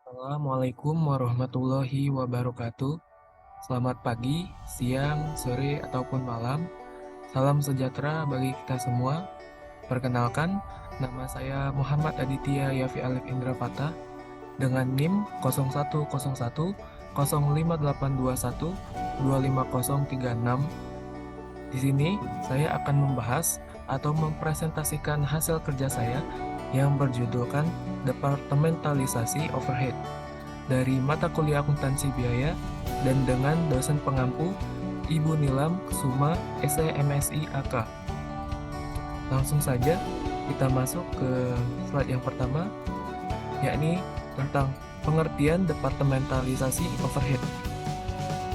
Assalamualaikum warahmatullahi wabarakatuh. Selamat pagi, siang, sore, ataupun malam. Salam sejahtera bagi kita semua. Perkenalkan, nama saya Muhammad Aditya Yafi Alif Indra Fatah dengan NIM 0101 05821 25036. Di sini saya akan membahas atau mempresentasikan hasil kerja saya yang berjudulkan Departementalisasi Overhead dari mata kuliah akuntansi biaya dan dengan dosen pengampu Ibu Nilam Kusuma SMSI AK. Langsung saja kita masuk ke slide yang pertama, yakni tentang pengertian departementalisasi overhead.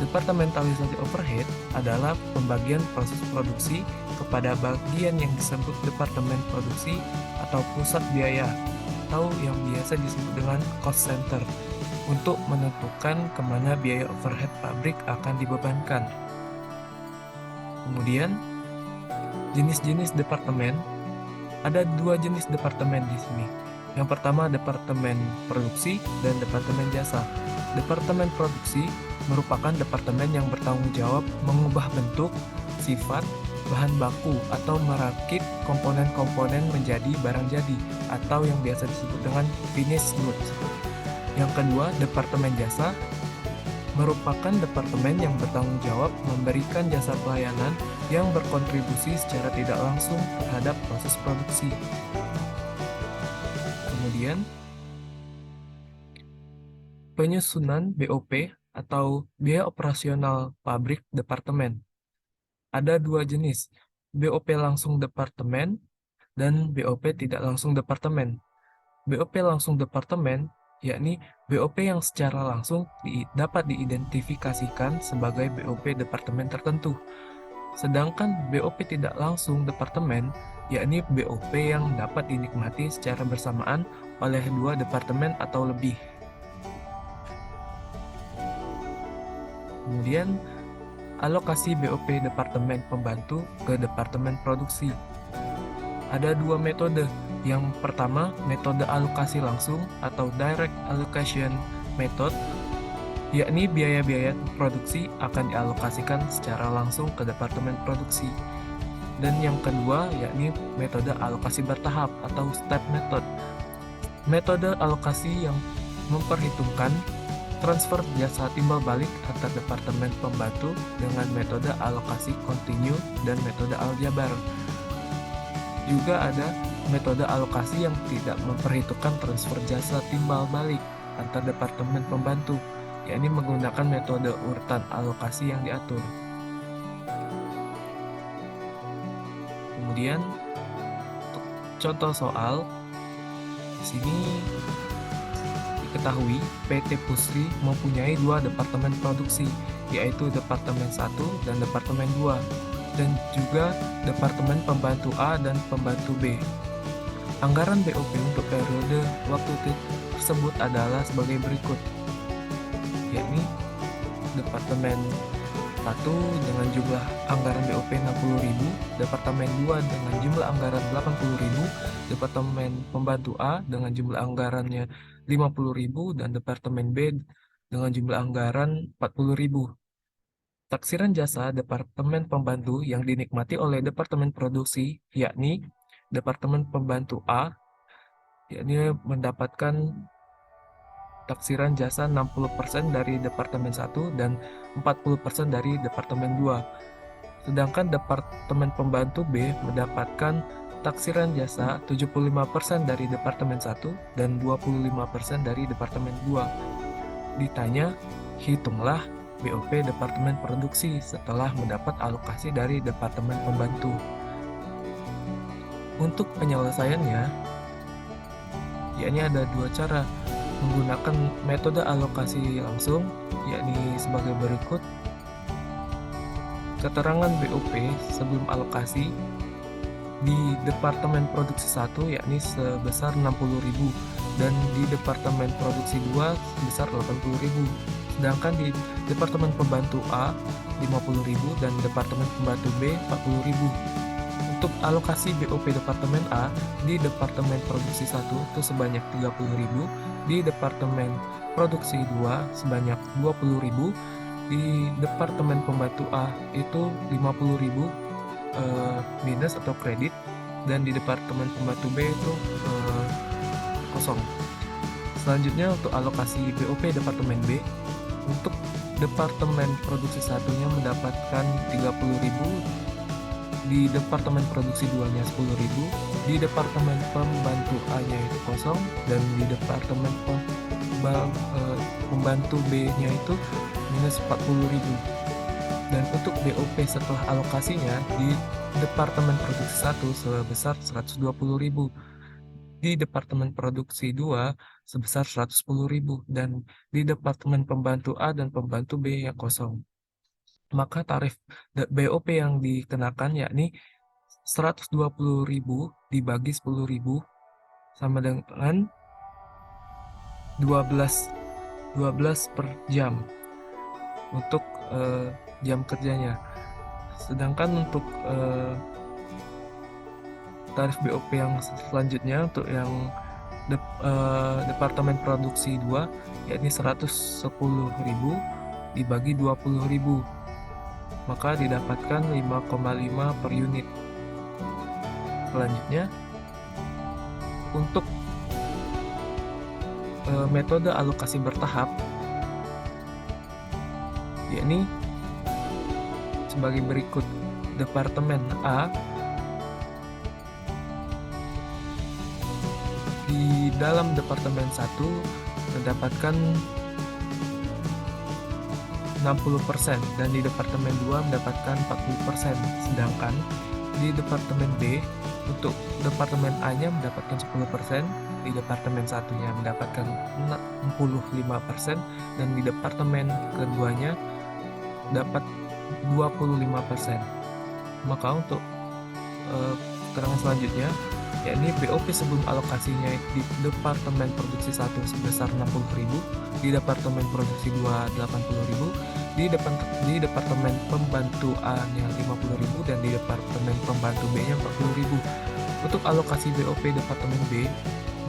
Departementalisasi overhead adalah pembagian proses produksi kepada bagian yang disebut departemen produksi atau pusat biaya, atau yang biasa disebut dengan cost center, untuk menentukan kemana biaya overhead pabrik akan dibebankan. Kemudian, jenis-jenis departemen, ada dua jenis departemen di sini. Yang pertama, departemen produksi dan departemen jasa. Departemen produksi merupakan departemen yang bertanggung jawab mengubah bentuk, sifat, bahan baku, atau merakit komponen-komponen menjadi barang jadi, atau yang biasa disebut dengan finished goods. Yang kedua, departemen jasa merupakan departemen yang bertanggung jawab memberikan jasa pelayanan yang berkontribusi secara tidak langsung terhadap proses produksi. Kemudian, penyusunan BOP atau biaya operasional pabrik departemen. Ada dua jenis, BOP langsung departemen dan BOP tidak langsung departemen. BOP langsung departemen yakni BOP yang secara langsung dapat diidentifikasikan sebagai BOP departemen tertentu. Sedangkan BOP tidak langsung departemen yakni BOP yang dapat dinikmati secara bersamaan oleh dua departemen atau lebih. Kemudian, alokasi BOP departemen pembantu ke departemen produksi. Ada dua metode. Yang pertama, metode alokasi langsung atau direct allocation method, yakni biaya-biaya produksi akan dialokasikan secara langsung ke departemen produksi. Dan yang kedua, yakni metode alokasi bertahap atau step method. Metode alokasi yang memperhitungkan transfer jasa timbal balik antar departemen pembantu dengan metode alokasi kontinu dan metode aljabar. Juga ada metode alokasi yang tidak memperhitungkan transfer jasa timbal balik antar departemen pembantu, yakni menggunakan metode urutan alokasi yang diatur. Kemudian, untuk contoh soal, di sini diketahui PT Pusri mempunyai dua departemen produksi, yaitu Departemen 1 dan Departemen 2, dan juga Departemen Pembantu A dan Pembantu B. Anggaran BOP untuk periode waktu tersebut adalah sebagai berikut, yakni Departemen 1 dengan jumlah anggaran BOP 60.000, Departemen 2 dengan jumlah anggaran 80.000, Departemen Pembantu A dengan jumlah anggarannya 50.000, dan Departemen B dengan jumlah anggaran 40.000. Taksiran jasa Departemen Pembantu yang dinikmati oleh Departemen Produksi, yakni Departemen Pembantu A, yakni mendapatkan taksiran jasa 60% dari Departemen 1 dan 40% dari Departemen 2. Sedangkan Departemen Pembantu B mendapatkan taksiran jasa 75% dari Departemen 1 dan 25% dari Departemen 2. Ditanya, hitunglah BOP Departemen Produksi setelah mendapat alokasi dari Departemen Pembantu. Untuk penyelesaiannya, yakni ada dua cara, menggunakan metode alokasi langsung, yakni sebagai berikut. Keterangan BOP sebelum alokasi di Departemen Produksi 1 yakni sebesar 60.000 dan di Departemen Produksi 2 sebesar 80.000. Sedangkan di Departemen Pembantu A 50.000 dan Departemen Pembantu B 40.000. Untuk alokasi BOP Departemen A di Departemen Produksi 1 itu sebanyak 30.000, di Departemen produksi 2 sebanyak 20.000, di Departemen Pembantu A itu 50.000 minus atau kredit, dan di Departemen Pembantu B itu kosong. Selanjutnya untuk alokasi BOP Departemen B, untuk Departemen Produksi 1-nya mendapatkan 30.000, di Departemen Produksi 2-nya 10.000, di Departemen Pembantu A-nya itu kosong, dan di Departemen Pembantu B-nya itu minus 40.000. Dan untuk BOP setelah alokasinya di Departemen Produksi 1 sebesar 120.000, di Departemen Produksi 2 sebesar 110.000, dan di Departemen Pembantu A dan Pembantu B yang kosong. Maka tarif BOP yang dikenakan yakni 120.000 dibagi 10.000 sama dengan 12 per jam untuk jam kerjanya. Sedangkan untuk tarif BOP yang selanjutnya untuk yang Departemen Produksi 2 yakni 110.000 dibagi 20.000, maka didapatkan 5,5 per unit. Selanjutnya untuk metode alokasi bertahap yakni sebagai berikut. Departemen A, di dalam Departemen 1 mendapatkan 60% dan di Departemen 2 mendapatkan 40%. Sedangkan di Departemen B, untuk Departemen A-nya mendapatkan 10%, di Departemen 1-nya mendapatkan 65%, dan di Departemen keduanya dapat 25%. Maka untuk keterangan selanjutnya yakni BOP sebelum alokasinya di Departemen Produksi 1 sebesar 60.000, di Departemen Produksi 2 80.000, di Departemen Pembantu A-nya 50.000, dan di Departemen Pembantu B-nya 40.000. Untuk alokasi BOP Departemen B,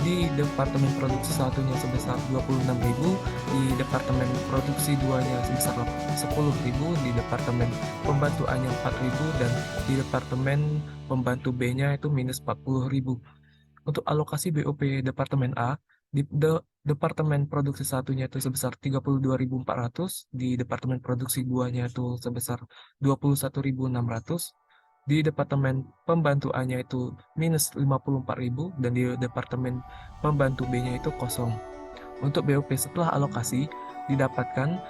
di Departemen Produksi 1-nya sebesar 26.000, di Departemen Produksi 2-nya sebesar 10.000, di Departemen Pembantu A-nya 4.000, dan di Departemen Pembantu B-nya itu minus 40.000. Untuk alokasi BOP Departemen A, di Departemen Produksi 1-nya itu sebesar 32.400, di Departemen Produksi 2-nya itu sebesar 21.600, di Departemen Pembantu A-nya itu minus 54.000, dan di Departemen Pembantu B-nya itu kosong. Untuk BOP setelah alokasi didapatkan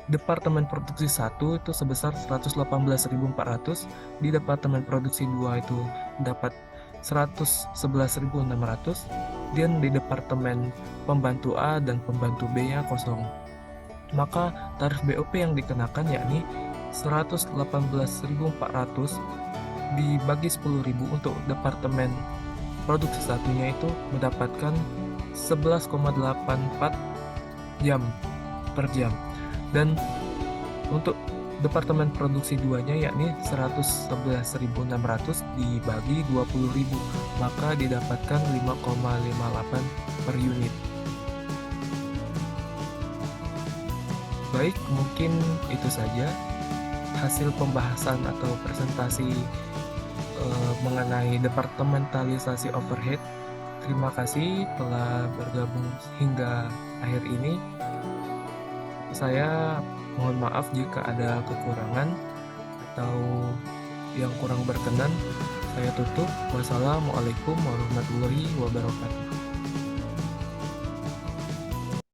Departemen Produksi 1 itu sebesar 118.400, di Departemen Produksi 2 itu dapat 111.600, dan di Departemen Pembantu A dan Pembantu B-nya kosong. Maka tarif BOP yang dikenakan yakni 118.400 dibagi 10.000 untuk Departemen Produksi 1-nya itu mendapatkan 11,84 jam per jam, dan untuk Departemen Produksi 2-nya yakni 111.600 dibagi 20.000, maka didapatkan 5,58 per unit. Baik, mungkin itu saja hasil pembahasan atau presentasi mengenai departementalisasi overhead. Terima kasih telah bergabung hingga akhir ini. Saya mohon maaf jika ada kekurangan atau yang kurang berkenan. Saya tutup. Wassalamualaikum warahmatullahi wabarakatuh.